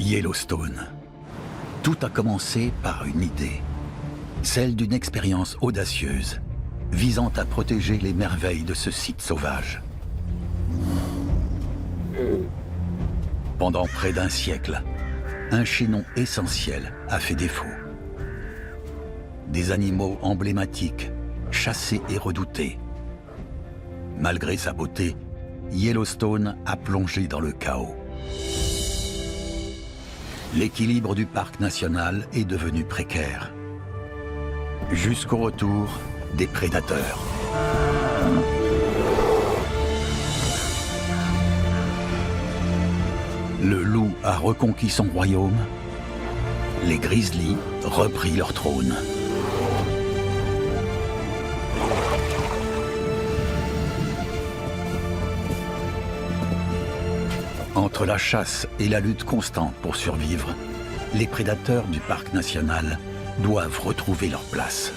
Yellowstone. Tout a commencé par une idée, celle d'une expérience audacieuse, visant à protéger les merveilles de ce site sauvage. Pendant près d'un siècle, un chaînon essentiel a fait défaut. Des animaux emblématiques, chassés et redoutés. Malgré sa beauté, Yellowstone a plongé dans le chaos. L'équilibre du parc national est devenu précaire. Jusqu'au retour des prédateurs. Le loup a reconquis son royaume. Les grizzlies repris leur trône. Entre la chasse et la lutte constante pour survivre, les prédateurs du parc national doivent retrouver leur place.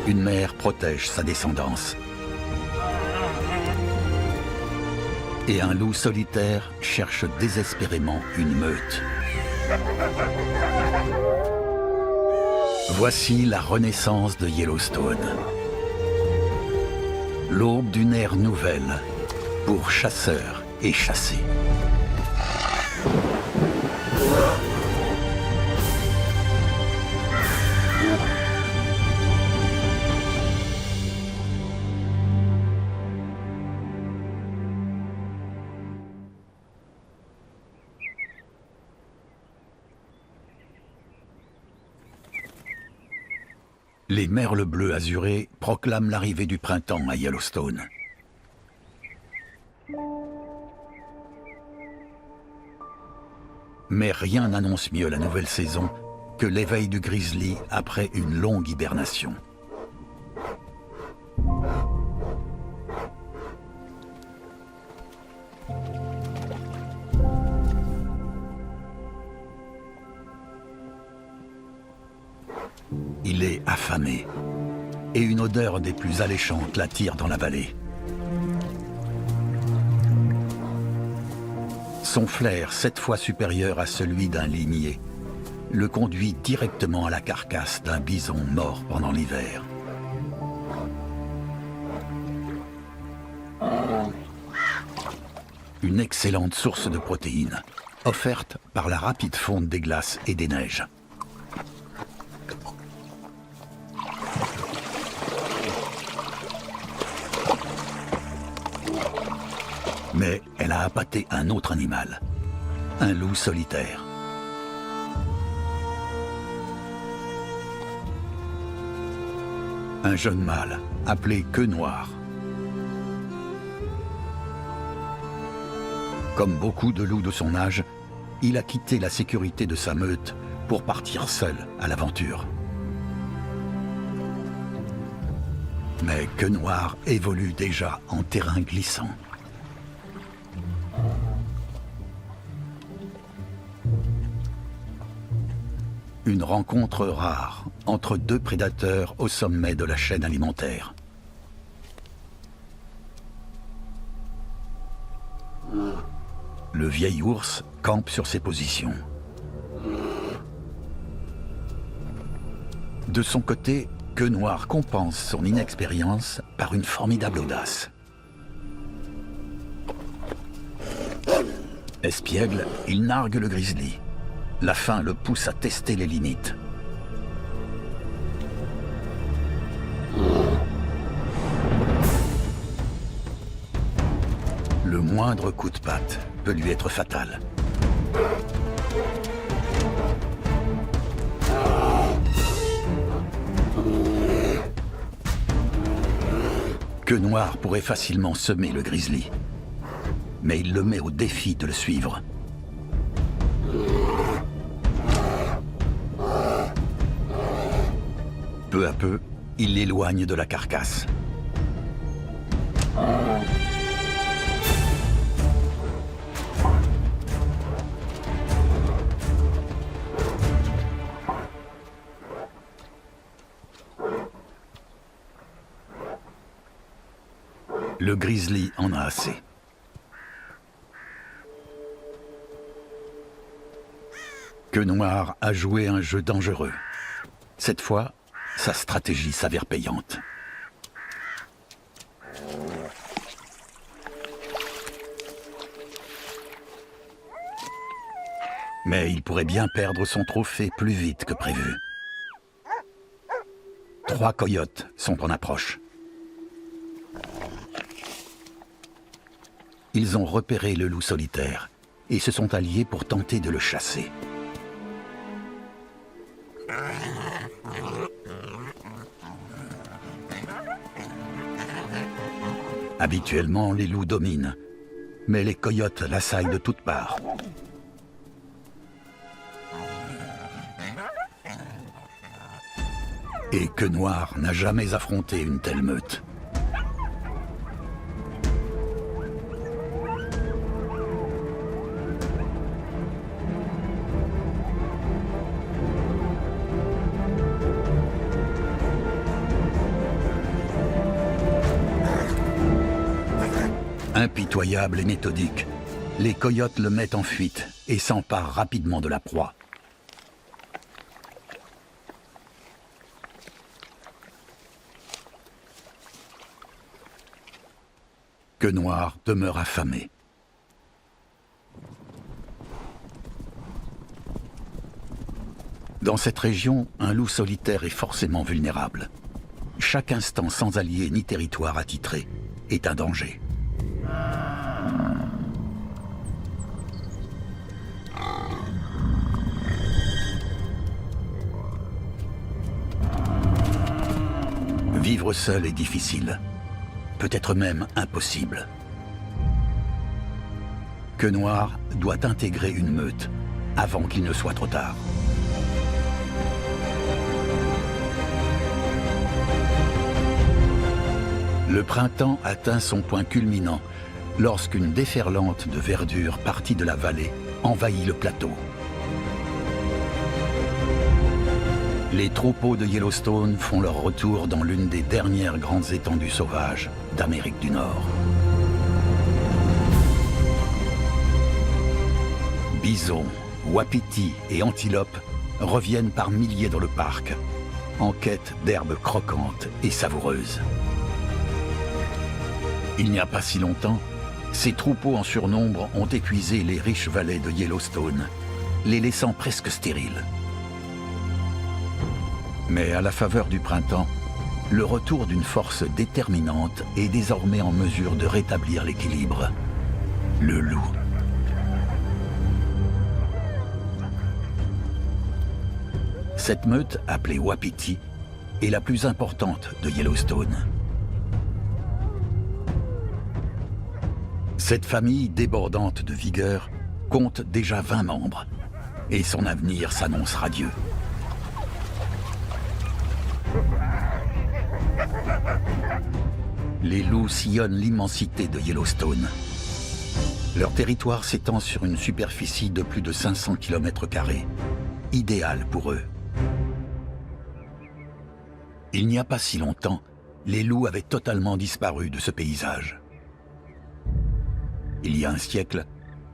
Une mère protège sa descendance. Et un loup solitaire cherche désespérément une meute. Voici la renaissance de Yellowstone. L'aube d'une ère nouvelle pour chasseurs et chassés. Les merles bleus azurés proclament l'arrivée du printemps à Yellowstone. Mais rien n'annonce mieux la nouvelle saison que l'éveil du grizzly après une longue hibernation. Il est affamé et une odeur des plus alléchantes l'attire dans la vallée. Son flair, 7 fois supérieur à celui d'un limier, le conduit directement à la carcasse d'un bison mort pendant l'hiver. Une excellente source de protéines, offerte par la rapide fonte des glaces et des neiges. Mais elle a appâté un autre animal, un loup solitaire. Un jeune mâle, appelé Queue Noire. Comme beaucoup de loups de son âge, il a quitté la sécurité de sa meute pour partir seul à l'aventure. Mais Queue Noire évolue déjà en terrain glissant. Une rencontre rare entre deux prédateurs au sommet de la chaîne alimentaire. Le vieil ours campe sur ses positions. De son côté, Queue Noire compense son inexpérience par une formidable audace. Espiègle, il nargue le grizzly. La faim le pousse à tester les limites. Le moindre coup de patte peut lui être fatal. Queue Noire pourrait facilement semer le grizzly, mais il le met au défi de le suivre. Peu à peu, il l'éloigne de la carcasse. Le grizzly en a assez. Quenoir a joué un jeu dangereux. Cette fois, sa stratégie s'avère payante. Mais il pourrait bien perdre son trophée plus vite que prévu. 3 coyotes sont en approche. Ils ont repéré le loup solitaire et se sont alliés pour tenter de le chasser. Habituellement, les loups dominent, mais les coyotes l'assaillent de toutes parts. Et Quenoir n'a jamais affronté une telle meute. Impitoyable et méthodique, les coyotes le mettent en fuite et s'emparent rapidement de la proie. Quenoir demeure affamé. Dans cette région, un loup solitaire est forcément vulnérable. Chaque instant sans allié ni territoire attitré est un danger. Vivre seul est difficile, peut-être même impossible. Quenoir doit intégrer une meute avant qu'il ne soit trop tard. Le printemps atteint son point culminant lorsqu'une déferlante de verdure partie de la vallée envahit le plateau. Les troupeaux de Yellowstone font leur retour dans l'une des dernières grandes étendues sauvages d'Amérique du Nord. Bisons, wapitis et antilopes reviennent par milliers dans le parc, en quête d'herbes croquantes et savoureuses. Il n'y a pas si longtemps, ces troupeaux en surnombre ont épuisé les riches vallées de Yellowstone, les laissant presque stériles. Mais à la faveur du printemps, le retour d'une force déterminante est désormais en mesure de rétablir l'équilibre. Le loup. Cette meute, appelée wapiti, est la plus importante de Yellowstone. Cette famille débordante de vigueur compte déjà 20 membres et son avenir s'annonce radieux. Les loups sillonnent l'immensité de Yellowstone. Leur territoire s'étend sur une superficie de plus de 500 km², idéal pour eux. Il n'y a pas si longtemps, les loups avaient totalement disparu de ce paysage. Il y a un siècle,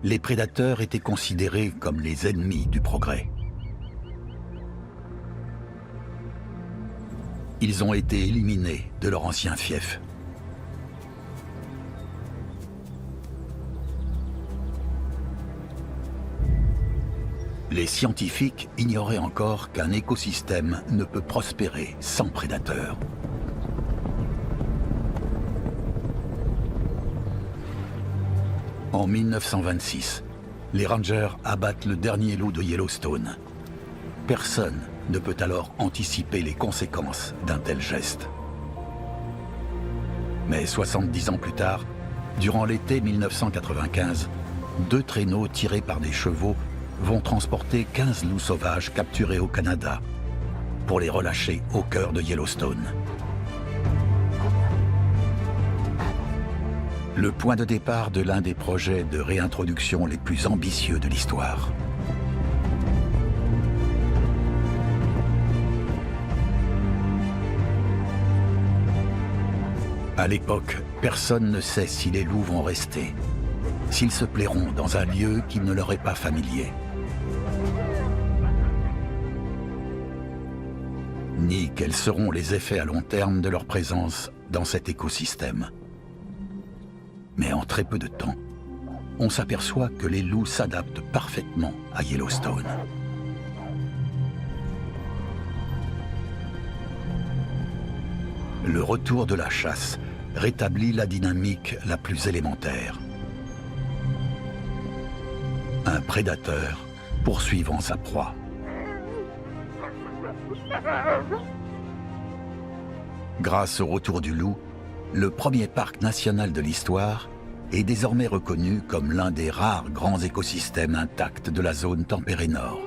les prédateurs étaient considérés comme les ennemis du progrès. Ils ont été éliminés de leur ancien fief. Les scientifiques ignoraient encore qu'un écosystème ne peut prospérer sans prédateurs. En 1926, les rangers abattent le dernier loup de Yellowstone. Personne ne peut alors anticiper les conséquences d'un tel geste. Mais 70 ans plus tard, durant l'été 1995, 2 traîneaux tirés par des chevaux vont transporter 15 loups sauvages capturés au Canada pour les relâcher au cœur de Yellowstone. Le point de départ de l'un des projets de réintroduction les plus ambitieux de l'histoire. À l'époque, personne ne sait si les loups vont rester, s'ils se plairont dans un lieu qui ne leur est pas familier. ni quels seront les effets à long terme de leur présence dans cet écosystème. Mais en très peu de temps, on s'aperçoit que les loups s'adaptent parfaitement à Yellowstone. Le retour de la chasse rétablit la dynamique la plus élémentaire. Un prédateur poursuivant sa proie. Grâce au retour du loup, le premier parc national de l'histoire est désormais reconnu comme l'un des rares grands écosystèmes intacts de la zone tempérée nord.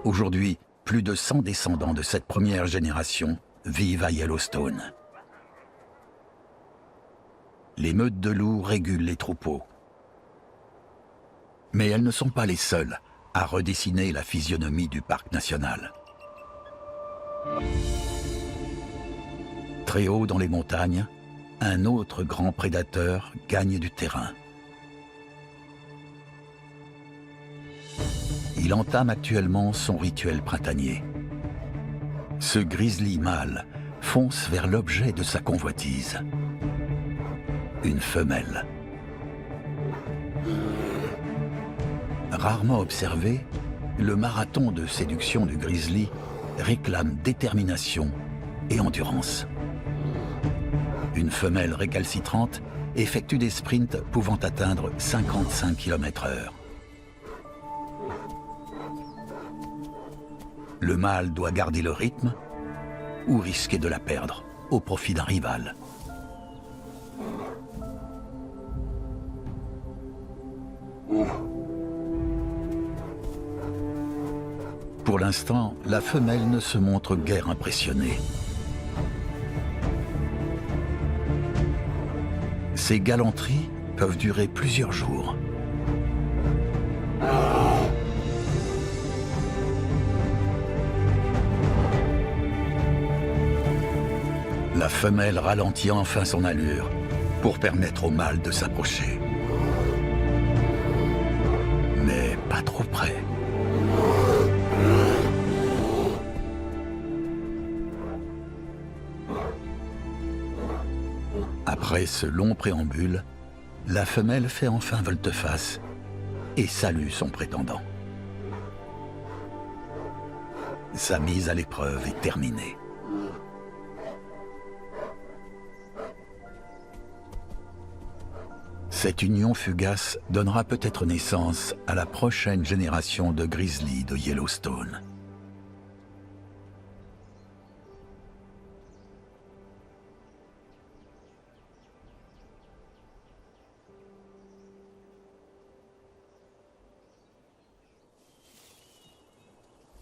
Aujourd'hui, plus de 100 descendants de cette première génération vivent à Yellowstone. Les meutes de loups régulent les troupeaux. Mais elles ne sont pas les seules à redessiner la physionomie du parc national. Très haut dans les montagnes, un autre grand prédateur gagne du terrain. Il entame actuellement son rituel printanier. Ce grizzly mâle fonce vers l'objet de sa convoitise. Une femelle. Rarement observé, le marathon de séduction du grizzly réclame détermination et endurance. Une femelle récalcitrante effectue des sprints pouvant atteindre 55 km/h. Le mâle doit garder le rythme ou risquer de la perdre au profit d'un rival. Pour l'instant, la femelle ne se montre guère impressionnée. Ces galanteries peuvent durer plusieurs jours. La femelle ralentit enfin son allure pour permettre au mâle de s'approcher. Mais pas trop près. Après ce long préambule, la femelle fait enfin volte-face et salue son prétendant. Sa mise à l'épreuve est terminée. Cette union fugace donnera peut-être naissance à la prochaine génération de grizzlies de Yellowstone.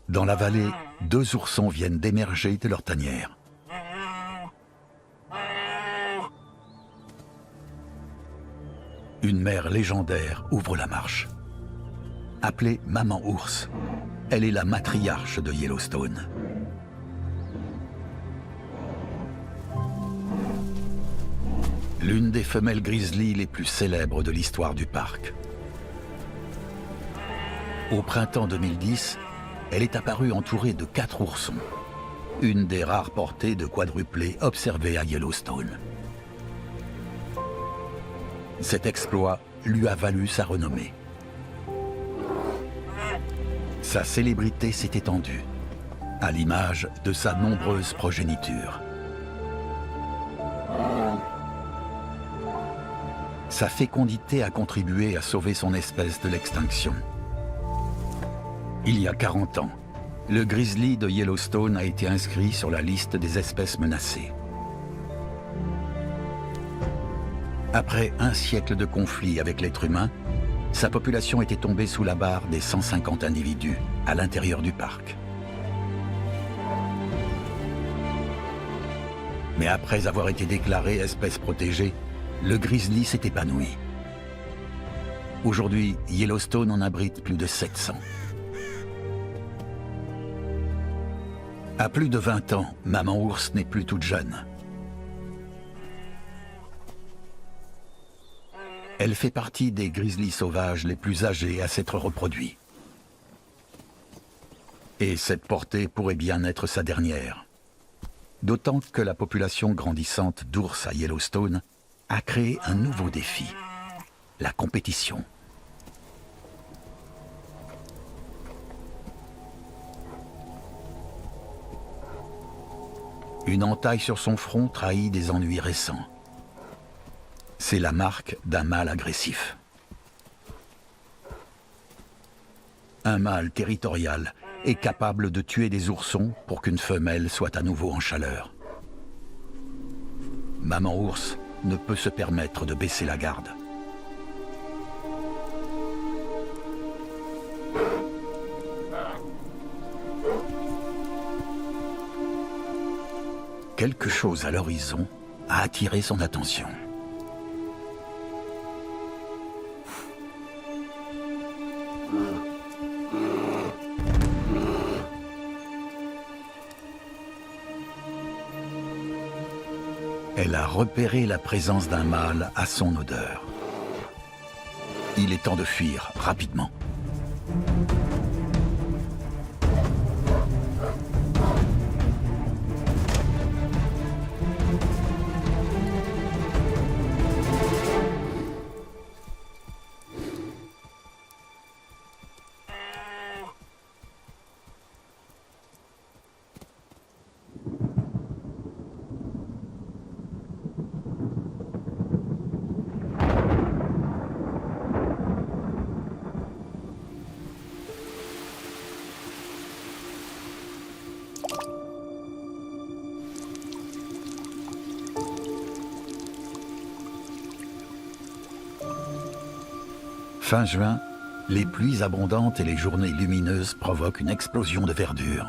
Dans la vallée, 2 oursons viennent d'émerger de leur tanière. Une mère légendaire ouvre la marche. Appelée Maman Ours, elle est la matriarche de Yellowstone. L'une des femelles grizzly les plus célèbres de l'histoire du parc. Au printemps 2010, elle est apparue entourée de 4 oursons, une des rares portées de quadruplés observées à Yellowstone. Cet exploit lui a valu sa renommée. Sa célébrité s'est étendue, à l'image de sa nombreuse progéniture. Sa fécondité a contribué à sauver son espèce de l'extinction. Il y a 40 ans, le grizzly de Yellowstone a été inscrit sur la liste des espèces menacées. Après un siècle de conflit avec l'être humain, sa population était tombée sous la barre des 150 individus à l'intérieur du parc. Mais après avoir été déclaré espèce protégée, le grizzly s'est épanoui. Aujourd'hui, Yellowstone en abrite plus de 700. À plus de 20 ans, Maman Ours n'est plus toute jeune. Elle fait partie des grizzlies sauvages les plus âgés à s'être reproduits. Et cette portée pourrait bien être sa dernière. D'autant que la population grandissante d'ours à Yellowstone a créé un nouveau défi, la compétition. Une entaille sur son front trahit des ennuis récents. C'est la marque d'un mâle agressif. Un mâle territorial est capable de tuer des oursons pour qu'une femelle soit à nouveau en chaleur. Maman ours ne peut se permettre de baisser la garde. Quelque chose à l'horizon a attiré son attention. Elle a repéré la présence d'un mâle à son odeur. Il est temps de fuir rapidement. Fin juin, les pluies abondantes et les journées lumineuses provoquent une explosion de verdure.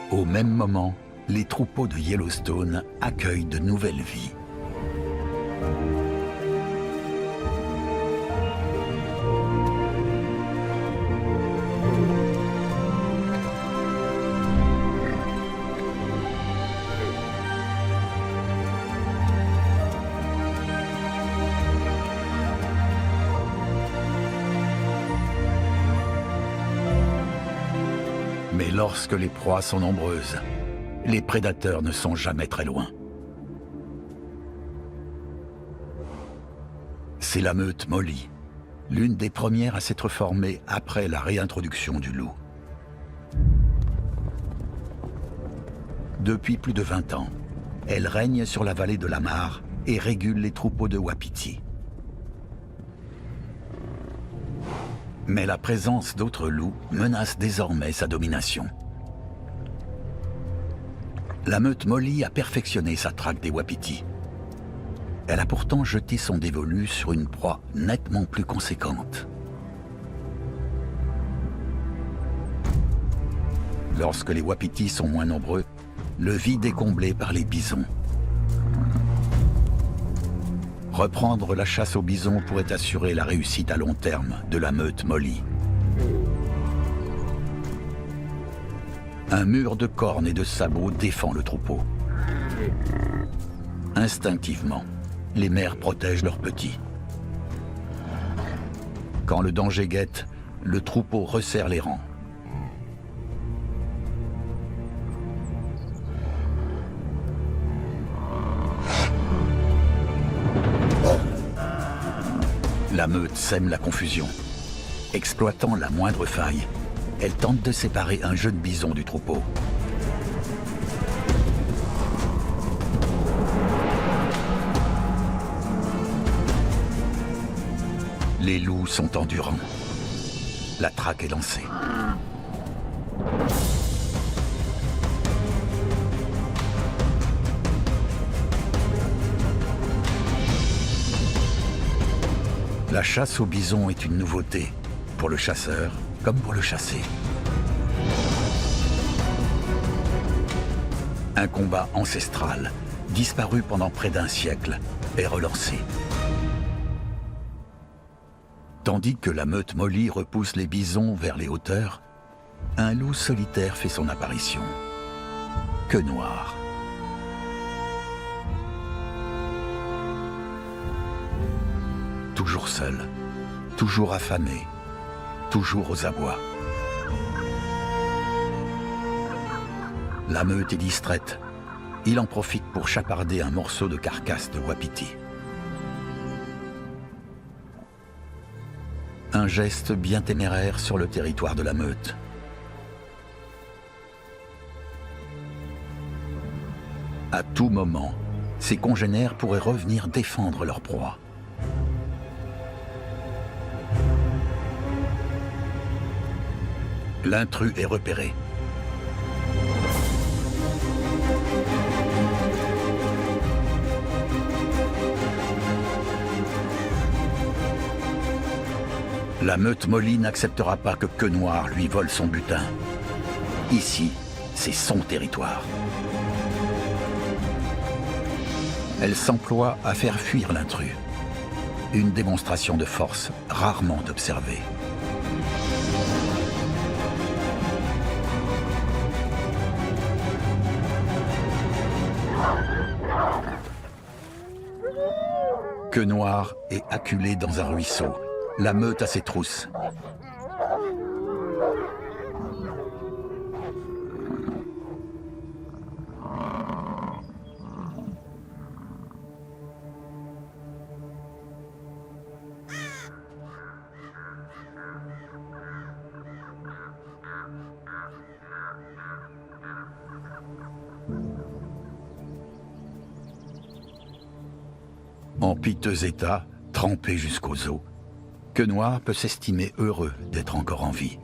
Au même moment, les troupeaux de Yellowstone accueillent de nouvelles vies. Mais lorsque les proies sont nombreuses, les prédateurs ne sont jamais très loin. C'est la meute Molly, l'une des premières à s'être formée après la réintroduction du loup. Depuis plus de 20 ans, elle règne sur la vallée de Lamar et régule les troupeaux de Wapiti. Mais la présence d'autres loups menace désormais sa domination. La meute Molly a perfectionné sa traque des Wapiti. Elle a pourtant jeté son dévolu sur une proie nettement plus conséquente. Lorsque les Wapiti sont moins nombreux, le vide est comblé par les bisons. Reprendre la chasse aux bisons pourrait assurer la réussite à long terme de la meute Molly. Un mur de cornes et de sabots défend le troupeau. Instinctivement, les mères protègent leurs petits. Quand le danger guette, le troupeau resserre les rangs. La meute sème la confusion. Exploitant la moindre faille, elle tente de séparer un jeune bison du troupeau. Les loups sont endurants. La traque est lancée. La chasse au bison est une nouveauté, pour le chasseur comme pour le chassé. Un combat ancestral, disparu pendant près d'un siècle, est relancé. Tandis que la meute Molly repousse les bisons vers les hauteurs, un loup solitaire fait son apparition. Queue Noire. Toujours seul, toujours affamé, toujours aux abois. La meute est distraite. Il en profite pour chaparder un morceau de carcasse de wapiti. Un geste bien téméraire sur le territoire de la meute. À tout moment, ses congénères pourraient revenir défendre leur proie. L'intrus est repéré. La meute Molly n'acceptera pas que Queue Noire lui vole son butin. Ici, c'est son territoire. Elle s'emploie à faire fuir l'intrus. Une démonstration de force rarement observée. Queue Noire est acculée dans un ruisseau. La meute à ses trousses. En piteux état, trempé jusqu'aux os, Queue Noire peut s'estimer heureux d'être encore en vie.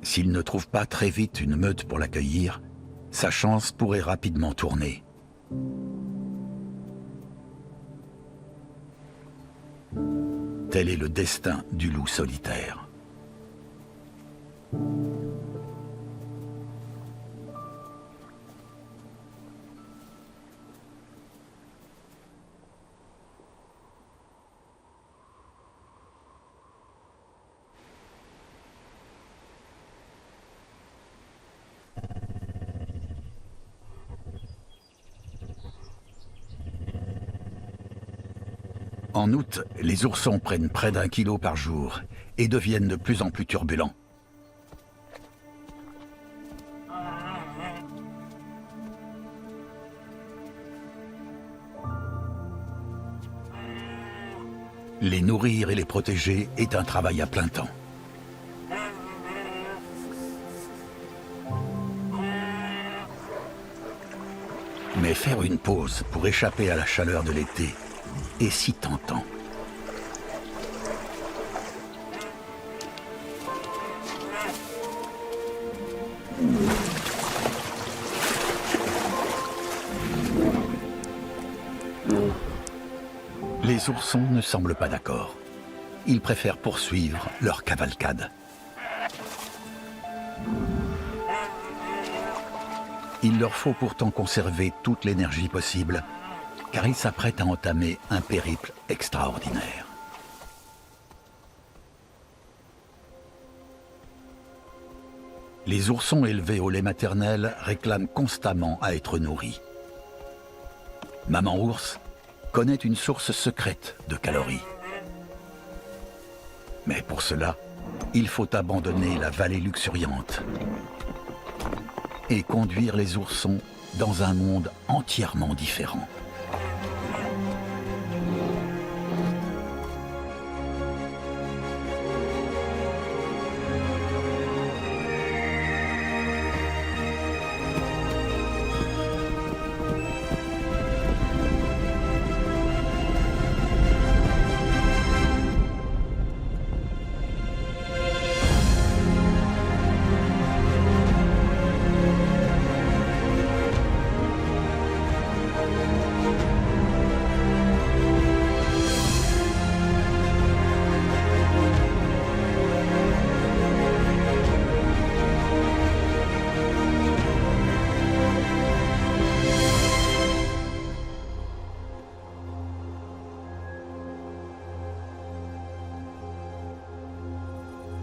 S'il ne trouve pas très vite une meute pour l'accueillir, sa chance pourrait rapidement tourner. Tel est le destin du loup solitaire. En août, les oursons prennent près d'1 kilo par jour et deviennent de plus en plus turbulents. Les nourrir et les protéger est un travail à plein temps. Mais faire une pause pour échapper à la chaleur de l'été est si tentant. Les oursons ne semblent pas d'accord. Ils préfèrent poursuivre leur cavalcade. Il leur faut pourtant conserver toute l'énergie possible, car ils s'apprêtent à entamer un périple extraordinaire. Les oursons élevés au lait maternel réclament constamment à être nourris. Maman ours connaît une source secrète de calories. Mais pour cela, il faut abandonner la vallée luxuriante et conduire les oursons dans un monde entièrement différent.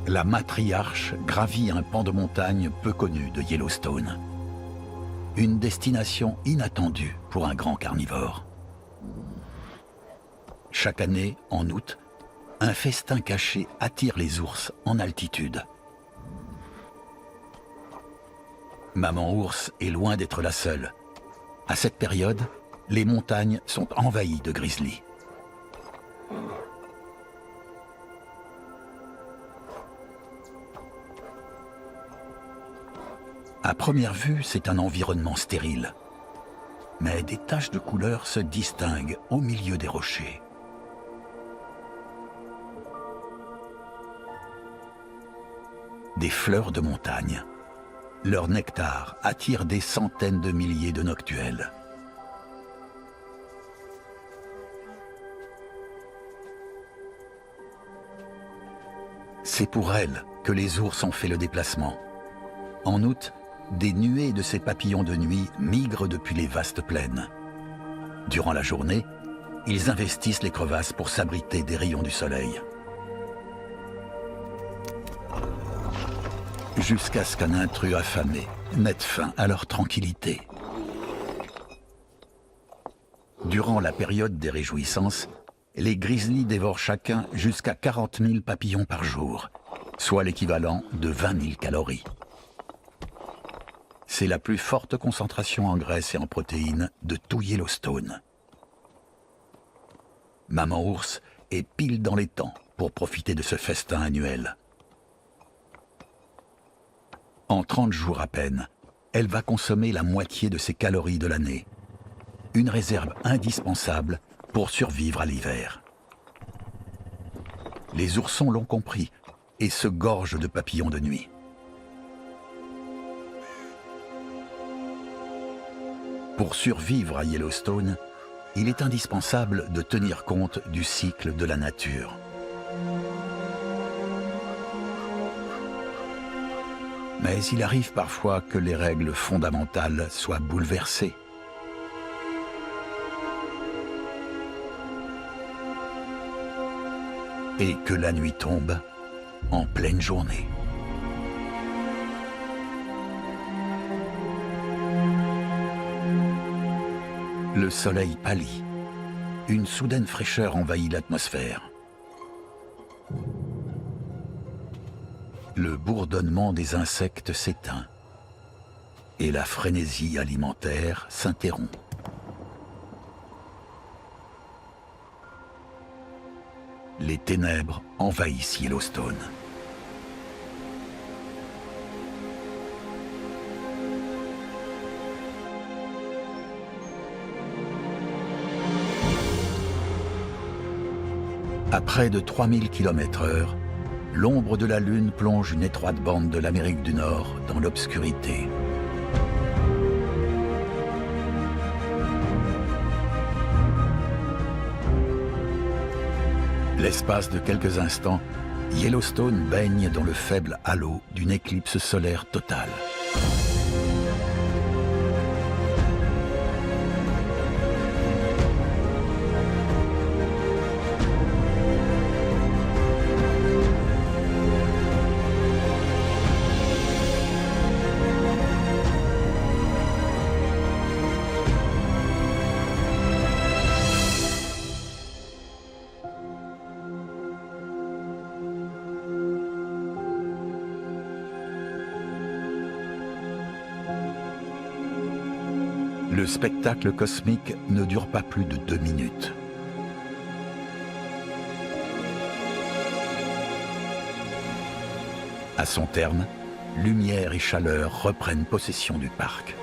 la matriarche gravit un pan de montagne peu connu de Yellowstone. Une destination inattendue pour un grand carnivore. Chaque année, en août, un festin caché attire les ours en altitude. Maman ours est loin d'être la seule. À cette période, les montagnes sont envahies de grizzlies. À première vue, c'est un environnement stérile. Mais des taches de couleur se distinguent au milieu des rochers. Des fleurs de montagne. Leur nectar attire des centaines de milliers de noctuels. C'est pour elles que les ours ont fait le déplacement. En août, des nuées de ces papillons de nuit migrent depuis les vastes plaines. Durant la journée, ils investissent les crevasses pour s'abriter des rayons du soleil. Jusqu'à ce qu'un intrus affamé mette fin à leur tranquillité. Durant la période des réjouissances, les grizzlies dévorent chacun jusqu'à 40 000 papillons par jour, soit l'équivalent de 20 000 calories. C'est la plus forte concentration en graisse et en protéines de tout Yellowstone. Maman ours est pile dans les temps pour profiter de ce festin annuel. En 30 jours à peine, elle va consommer la moitié de ses calories de l'année. Une réserve indispensable pour survivre à l'hiver. Les oursons l'ont compris et se gorgent de papillons de nuit. Pour survivre à Yellowstone, il est indispensable de tenir compte du cycle de la nature. Mais il arrive parfois que les règles fondamentales soient bouleversées. Et que la nuit tombe en pleine journée. Le soleil pâlit. Une soudaine fraîcheur envahit l'atmosphère. Le bourdonnement des insectes s'éteint et la frénésie alimentaire s'interrompt. Les ténèbres envahissent Yellowstone. À près de 3000 km/h, l'ombre de la Lune plonge une étroite bande de l'Amérique du Nord dans l'obscurité. L'espace de quelques instants, Yellowstone baigne dans le faible halo d'une éclipse solaire totale. Le spectacle cosmique ne dure pas plus de 2 minutes. À son terme, lumière et chaleur reprennent possession du parc.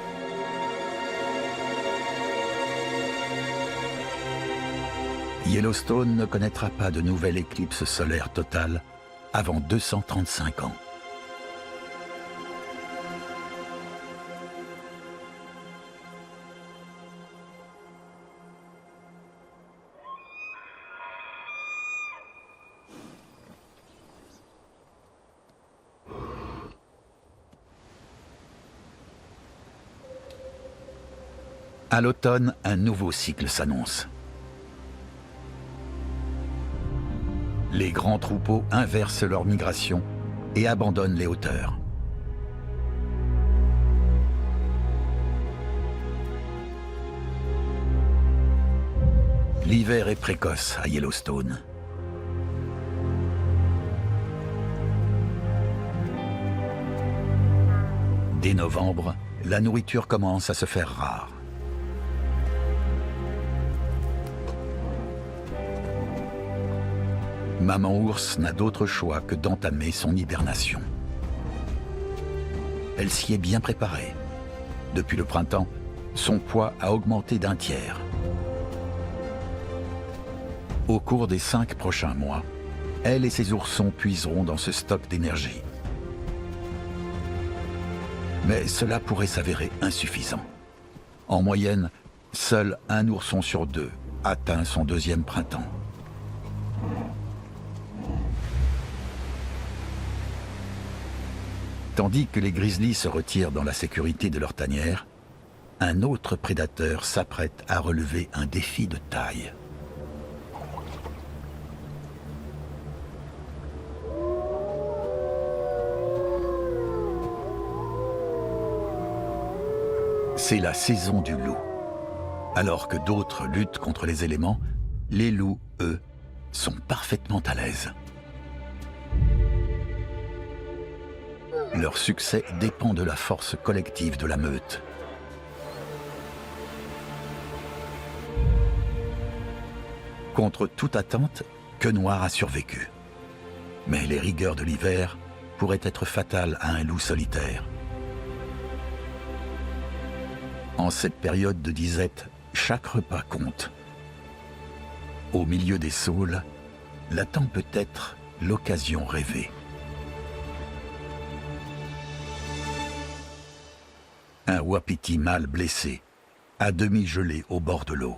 Yellowstone ne connaîtra pas de nouvelle éclipse solaire totale avant 235 ans. À l'automne, un nouveau cycle s'annonce. Les grands troupeaux inversent leur migration et abandonne les hauteurs. L'hiver est précoce à Yellowstone. Dès novembre, la nourriture commence à se faire rare. Maman ours n'a d'autre choix que d'entamer son hibernation. Elle s'y est bien préparée. Depuis le printemps, son poids a augmenté d'1 tiers. Au cours des 5 prochains mois, elle et ses oursons puiseront dans ce stock d'énergie. Mais cela pourrait s'avérer insuffisant. En moyenne, seul 1 ourson sur 2 atteint son 2e printemps. Tandis que les grizzlies se retirent dans la sécurité de leur tanière, un autre prédateur s'apprête à relever un défi de taille. C'est la saison du loup. Alors que d'autres luttent contre les éléments, les loups, eux, sont parfaitement à l'aise. Leur succès dépend de la force collective de la meute. Contre toute attente, Quenoir a survécu. Mais les rigueurs de l'hiver pourraient être fatales à un loup solitaire. En cette période de disette, chaque repas compte. Au milieu des saules, l'attend peut-être l'occasion rêvée. Un wapiti mâle blessé, à demi gelé au bord de l'eau.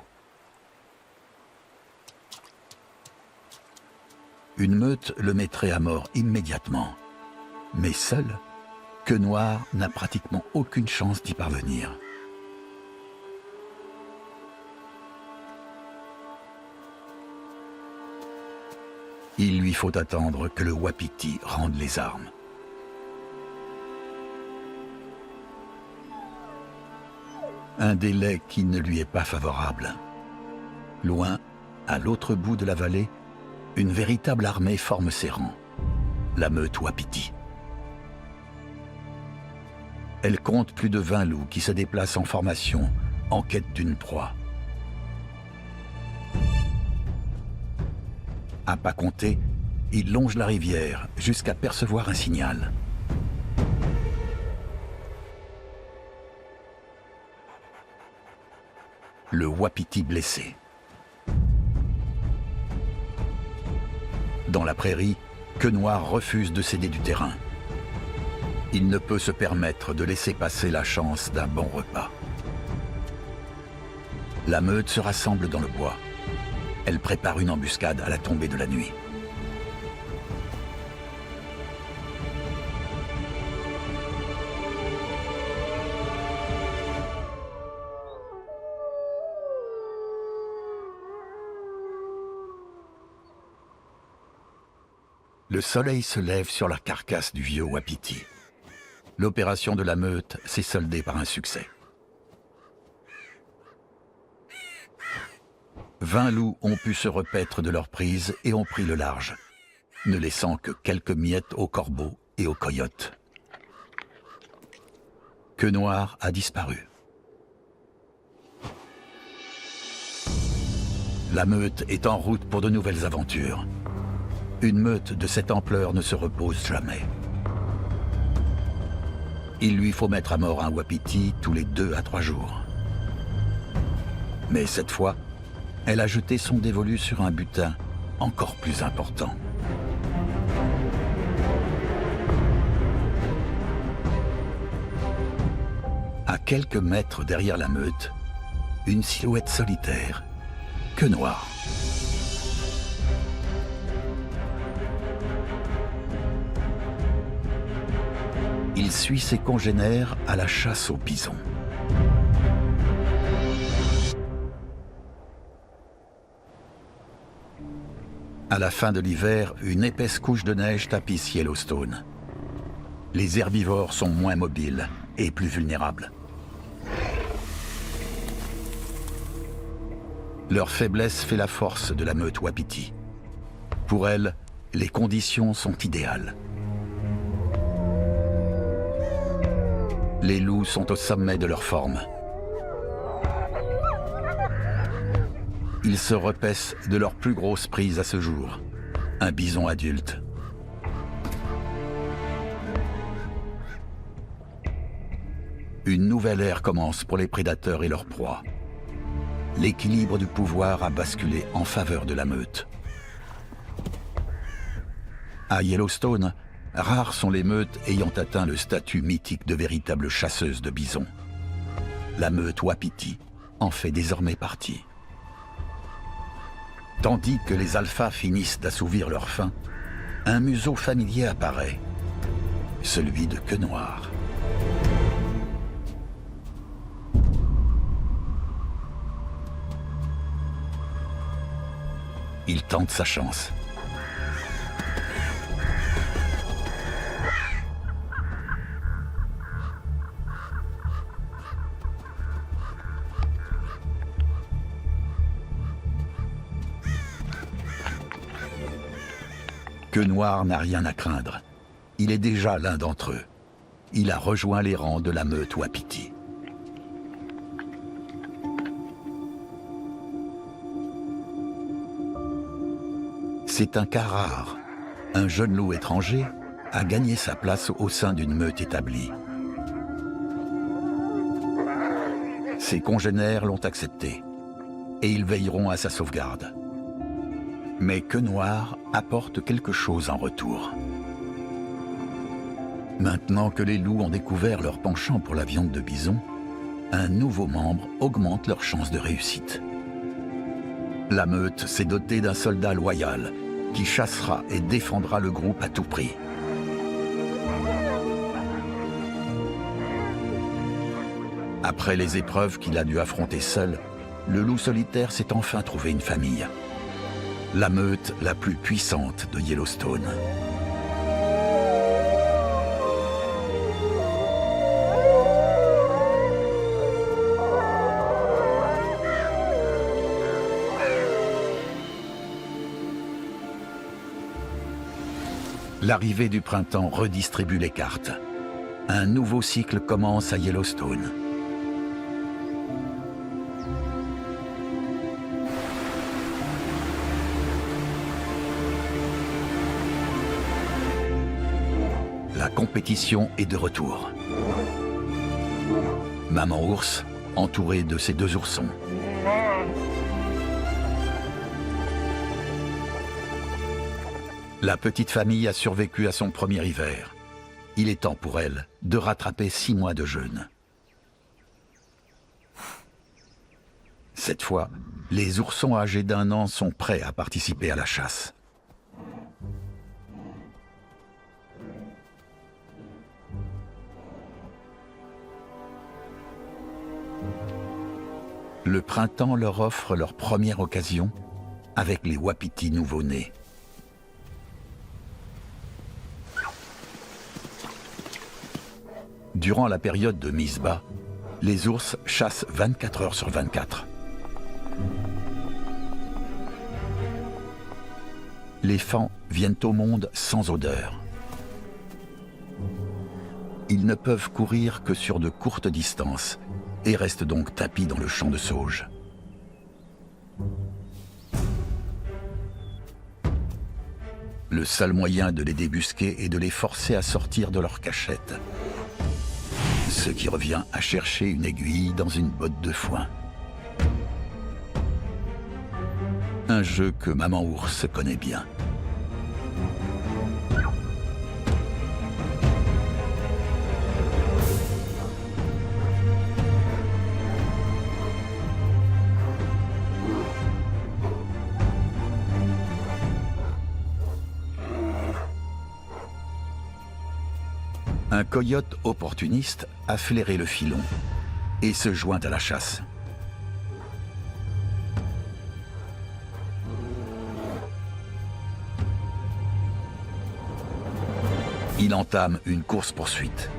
Une meute le mettrait à mort immédiatement. Mais seul, Quenoir n'a pratiquement aucune chance d'y parvenir. Il lui faut attendre que le wapiti rende les armes. Un délai qui ne lui est pas favorable. Loin, à l'autre bout de la vallée, une véritable armée forme ses rangs, la meute wapiti. Elle compte plus de 20 loups qui se déplacent en formation, en quête d'une proie. À pas compter, ils longent la rivière jusqu'à percevoir un signal. Le wapiti blessé. Dans la prairie, Quenoir refuse de céder du terrain. Il ne peut se permettre de laisser passer la chance d'un bon repas. La meute se rassemble dans le bois. Elle prépare une embuscade à la tombée de la nuit. Le soleil se lève sur la carcasse du vieux wapiti. L'opération de la meute s'est soldée par un succès. 20 loups ont pu se repaître de leur prise et ont pris le large, ne laissant que quelques miettes aux corbeaux et aux coyotes. Quenoir a disparu. La meute est en route pour de nouvelles aventures. Une meute de cette ampleur ne se repose jamais. Il lui faut mettre à mort un wapiti tous les 2 à 3 jours. Mais cette fois, elle a jeté son dévolu sur un butin encore plus important. À quelques mètres derrière la meute, une silhouette solitaire, Quenoir. Il suit ses congénères à la chasse aux bisons. À la fin de l'hiver, une épaisse couche de neige tapisse Yellowstone. les herbivores sont moins mobiles et plus vulnérables. Leur faiblesse fait la force de la meute wapiti. Pour elle, les conditions sont idéales. Les loups sont au sommet de leur forme. Ils se repaissent de leur plus grosse prise à ce jour, un bison adulte. Une nouvelle ère commence pour les prédateurs et leurs proies. L'équilibre du pouvoir a basculé en faveur de la meute. À Yellowstone, rares sont les meutes ayant atteint le statut mythique de véritable chasseuse de bisons. La meute wapiti en fait désormais partie. Tandis que les alphas finissent d'assouvir leur faim, un museau familier apparaît, celui de Queue Noire. Il tente sa chance. Queue Noire n'a rien à craindre. Il est déjà l'un d'entre eux. Il a rejoint les rangs de la meute wapiti. C'est un cas rare. Un jeune loup étranger a gagné sa place au sein d'une meute établie. Ses congénères l'ont accepté et ils veilleront à sa sauvegarde. Mais Queue Noire apporte quelque chose en retour. Maintenant que les loups ont découvert leur penchant pour la viande de bison, un nouveau membre augmente leurs chances de réussite. La meute s'est dotée d'un soldat loyal qui chassera et défendra le groupe à tout prix. Après les épreuves qu'il a dû affronter seul, le loup solitaire s'est enfin trouvé une famille. La meute la plus puissante de Yellowstone. L'arrivée du printemps redistribue les cartes. Un nouveau cycle commence à Yellowstone. La compétition est de retour. Maman ours, entourée de ses 2 oursons. La petite famille a survécu à son premier hiver. Il est temps pour elle de rattraper 6 mois de jeûne. Cette fois, les oursons âgés d'1 an sont prêts à participer à la chasse. Le printemps leur offre leur première occasion avec les wapitis nouveau-nés. Durant la période de mise bas, les ours chassent 24 heures sur 24. Les faons viennent au monde sans odeur. Ils ne peuvent courir que sur de courtes distances et restent donc tapis dans le champ de sauge. Le seul moyen de les débusquer est de les forcer à sortir de leur cachette. Ce qui revient à chercher une aiguille dans une botte de foin. Un jeu que Maman Ours connaît bien. Un coyote opportuniste a flairé le filon et se joint à la chasse. Il entame une course-poursuite.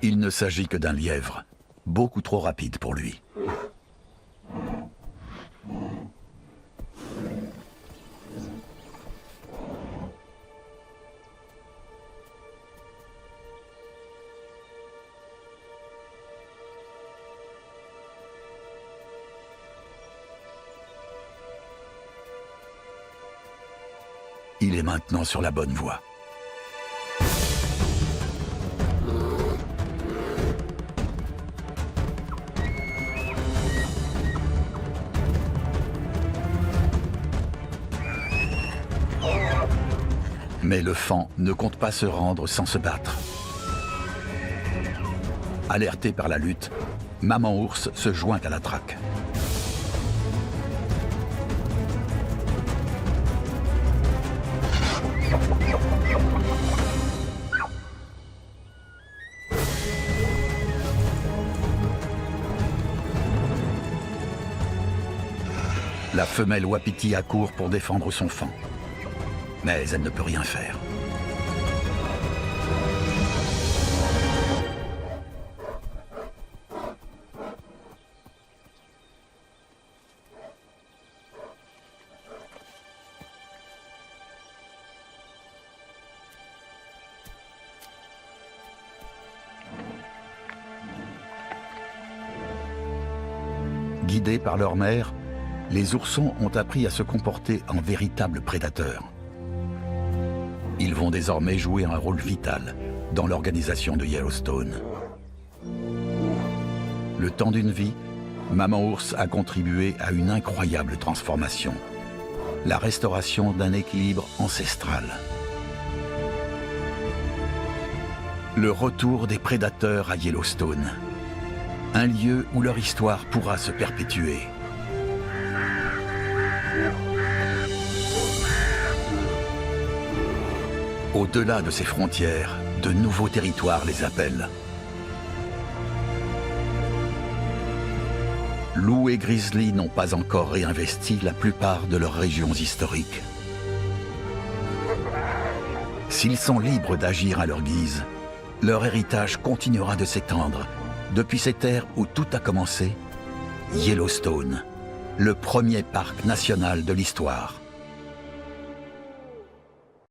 Il ne s'agit que d'un lièvre, beaucoup trop rapide pour lui. Il est maintenant sur la bonne voie. Mais le faon ne compte pas se rendre sans se battre. Alerté par la lutte, Maman Ours se joint à la traque. La femelle Wapiti accourt pour défendre son faon. Mais elle ne peut rien faire. Guidés par leur mère, les oursons ont appris à se comporter en véritables prédateurs. Ils vont désormais jouer un rôle vital dans l'organisation de Yellowstone. Le temps d'une vie, Maman Ours a contribué à une incroyable transformation, la restauration d'un équilibre ancestral. Le retour des prédateurs à Yellowstone, un lieu où leur histoire pourra se perpétuer. Au-delà de ces frontières, de nouveaux territoires les appellent. Loups et grizzlies n'ont pas encore réinvesti la plupart de leurs régions historiques. S'ils sont libres d'agir à leur guise, leur héritage continuera de s'étendre depuis ces terres où tout a commencé, Yellowstone, le premier parc national de l'histoire.